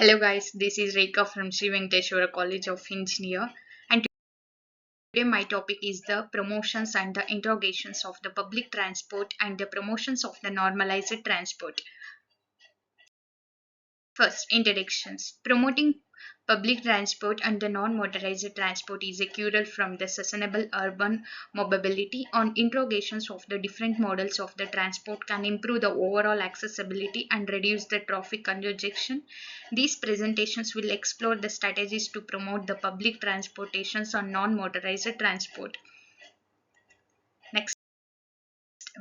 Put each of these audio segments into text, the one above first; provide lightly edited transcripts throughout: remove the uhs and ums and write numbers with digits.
Hello guys, this is Rekha from Sri Venkateshwara College of Engineer, and today my topic is the promotions and the interrogations of the public transport and the promotions of the normalized transport. First, introductions. Promoting public transport and the non-motorized transport is a crucial from the sustainable urban mobility on interrogations of the different models of the transport can improve the overall accessibility and reduce the traffic congestion. These presentations will explore the strategies to promote the public transportations on non-motorized transport. Next,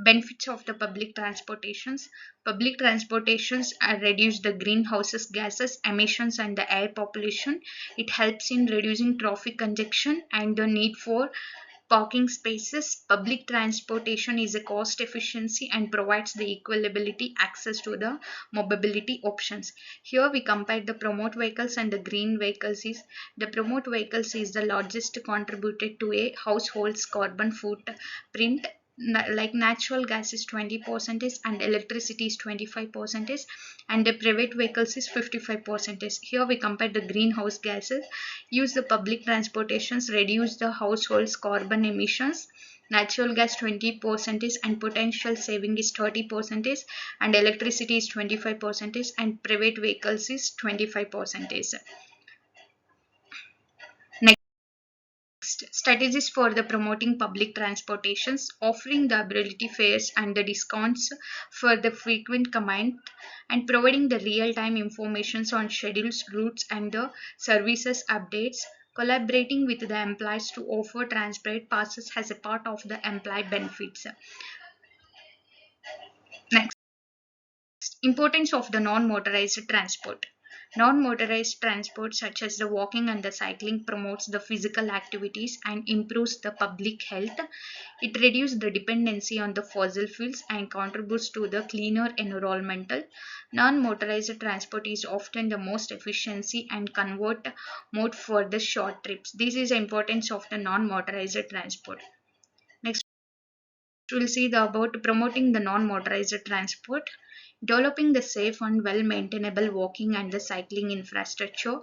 benefits of the public transportations reduce the greenhouse gases emissions and the air pollution. It helps in reducing traffic congestion and the need for parking spaces. Public transportation is a cost efficiency and provides the equality access to the mobility options. Here we compare the promote vehicles and the green vehicles. Is the promote vehicles is the largest contributed to a household's carbon footprint. Like natural gas is 20% and electricity is 25% and the private vehicles is 55%. Here we compare the greenhouse gases. Use the public transportations reduce the household's carbon emissions. Natural gas 20% and potential saving is 30% and electricity is 25% and private vehicles is 25%. Strategies for the promoting public transportations, offering the ability fares and the discounts for the frequent commute, and providing the real-time information on schedules, routes, and the services updates. Collaborating with the employees to offer transparent passes as a part of the employee benefits. Next, importance of the non-motorized transport. Non-motorized transport such as the walking and the cycling promotes the physical activities and improves the public health. It reduces the dependency on the fossil fuels and contributes to the cleaner environmental. Non-motorized transport is often the most efficiency and convert mode for the short trips. This is the importance of the non-motorized transport. Next, we'll see about promoting the non-motorized transport. Developing the safe and well-maintainable walking and the cycling infrastructure,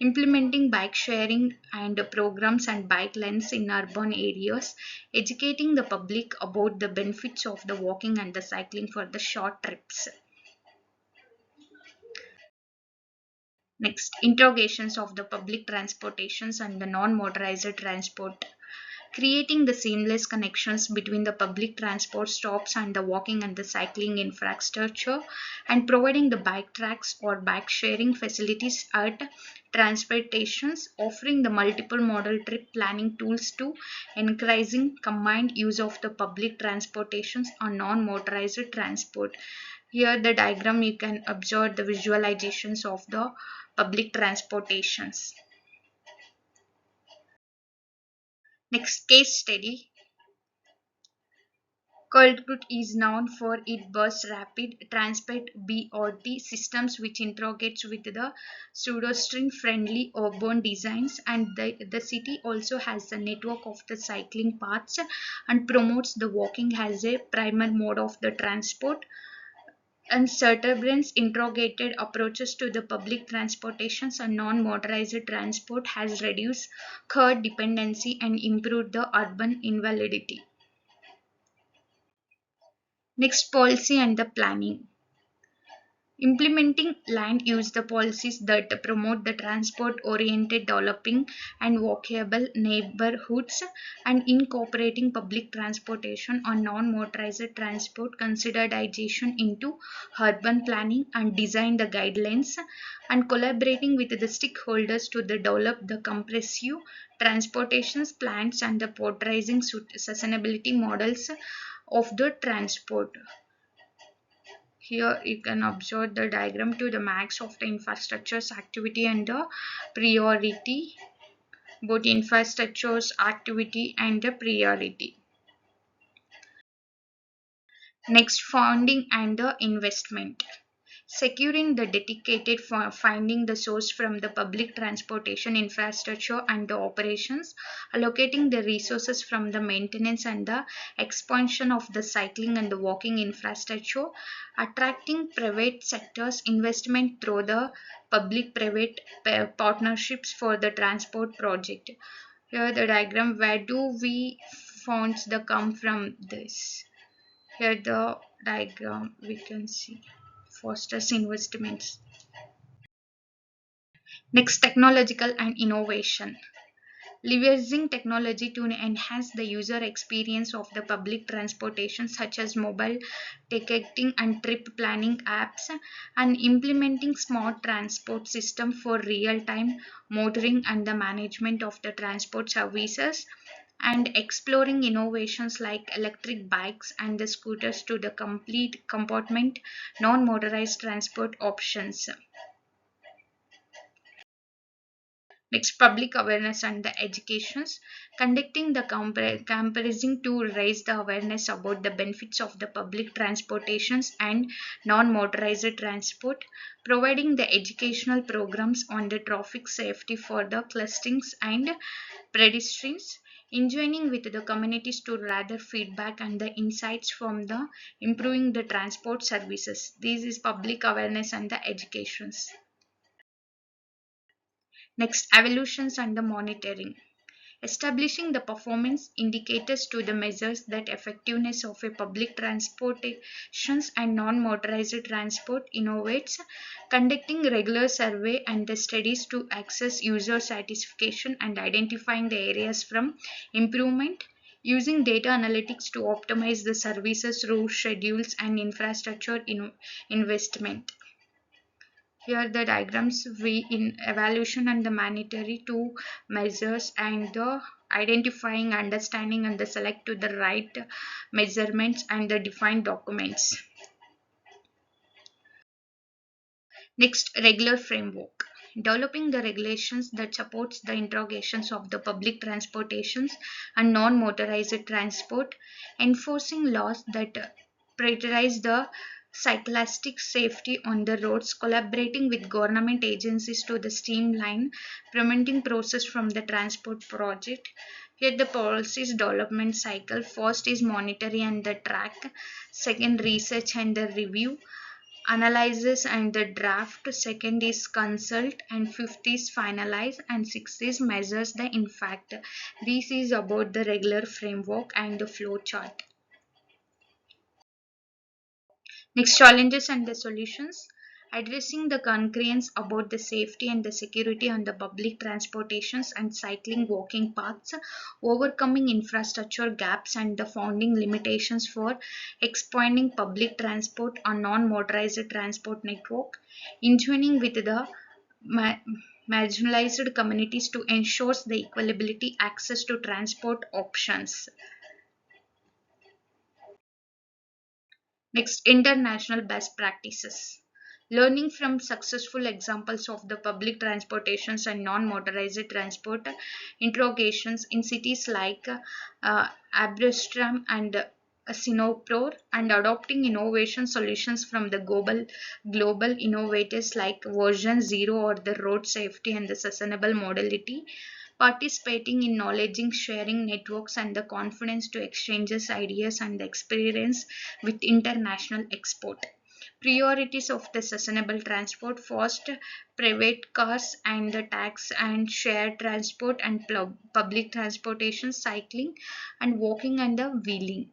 implementing bike sharing and programs and bike lanes in urban areas, educating the public about the benefits of the walking and the cycling for the short trips. Next, interrogations of the public transportations and the non-motorized transport. Creating the seamless connections between the public transport stops and the walking and the cycling infrastructure, and providing the bike tracks or bike sharing facilities at transportations, offering the multiple model trip planning tools to encouraging combined use of the public transportations on non-motorized transport. Here the diagram you can observe the visualizations of the public transportations. Next, case study. Coldput is known for its bus rapid transport BRT systems which integrates with the pseudostring friendly urban designs, and the city also has a network of the cycling paths and promotes the walking as a primary mode of the transport. And Surveillance interrogated approaches to the public transportations and non-motorized transport has reduced car dependency and improved the urban invalidity. Next, policy and the planning. Implementing land use the policies that promote the transport oriented developing and walkable neighborhoods, and incorporating public transportation or non motorized transport consideration into urban planning and design the guidelines, and collaborating with the stakeholders to develop the comprehensive transportation plans and the portraying sustainability models of the transport. Here you can observe the diagram to the max of the infrastructure's activity and the priority, both infrastructure's activity and the priority. Next, funding and the investment. securing the dedicated for finding the source from the public transportation infrastructure and the operations, allocating the resources from the maintenance and the expansion of the cycling and the walking infrastructure, attracting private sectors investment through the public private partnerships for the transport project. Here the diagram, where do we funds the come from this? Here the diagram we can see fosters investments. Next, technological and innovation. Leveraging technology to enhance the user experience of the public transportation, such as mobile ticketing and trip planning apps, and implementing smart transport system for real-time monitoring and the management of the transport services, and exploring innovations like electric bikes and the scooters to the complete compartment non-motorized transport options. Next, public awareness and the educations, conducting the comparison to raise the awareness about the benefits of the public transportations and non-motorized transport, providing the educational programs on the traffic safety for the clustings and pedestrians, enjoining with the communities to rather feedback and the insights from the improving the transport services. This is public awareness and the educations. Next, evaluations and the monitoring. Establishing the performance indicators to the measures that effectiveness of a public transportations and non-motorized transport innovates, conducting regular survey and the studies to access user satisfaction and identifying the areas from improvement, using data analytics to optimize the services, route schedules and infrastructure investment. Here the diagrams we in evaluation and the mandatory two measures and the identifying, understanding and the select to the right measurements and the defined documents. Next, regular framework. Developing the regulations that supports the interrogations of the public transportations and non-motorized transport, enforcing laws that prioritize the cyclistic safety on the roads, collaborating with government agencies to the streamline preventing process from the transport project. Here the policies development cycle. First is monitoring and the track. Second, research and the review analyzes and the draft. Second is consult, and fifth is finalize, and sixth is measures the impact. This is about the regular framework and the flow chart. Next, challenges and the solutions. Addressing the concurrence about the safety and the security on the public transportations and cycling walking paths, overcoming infrastructure gaps and the founding limitations for expanding public transport on non-motorized transport network, enjoining with the ma- marginalized communities to ensure the equality access to transport options. Next, international best practices. Learning from successful examples of the public transportations and non-motorized transport interrogations in cities like Amsterdam and Singapore, and adopting innovation solutions from the global innovators like version 0 or the road safety and the sustainable mobility, participating in knowledge sharing networks and the confidence to exchanges ideas and experience with international export. Priorities of the sustainable transport: first, private cars and the tax and shared transport and public transportation, cycling and walking and the wheeling.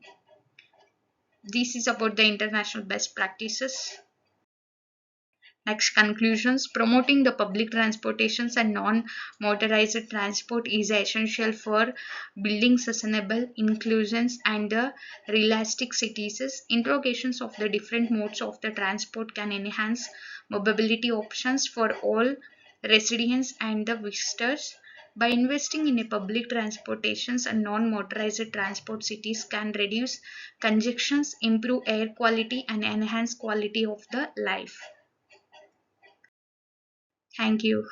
This is about the international best practices. Next, conclusions. Promoting the public transportations and non-motorized transport is essential for building sustainable inclusions and the realistic cities. Interrogations of the different modes of the transport can enhance mobility options for all residents and the visitors. By investing in a public transportations and non-motorized transport, cities can reduce congestions, improve air quality and enhance quality of the life. Thank you.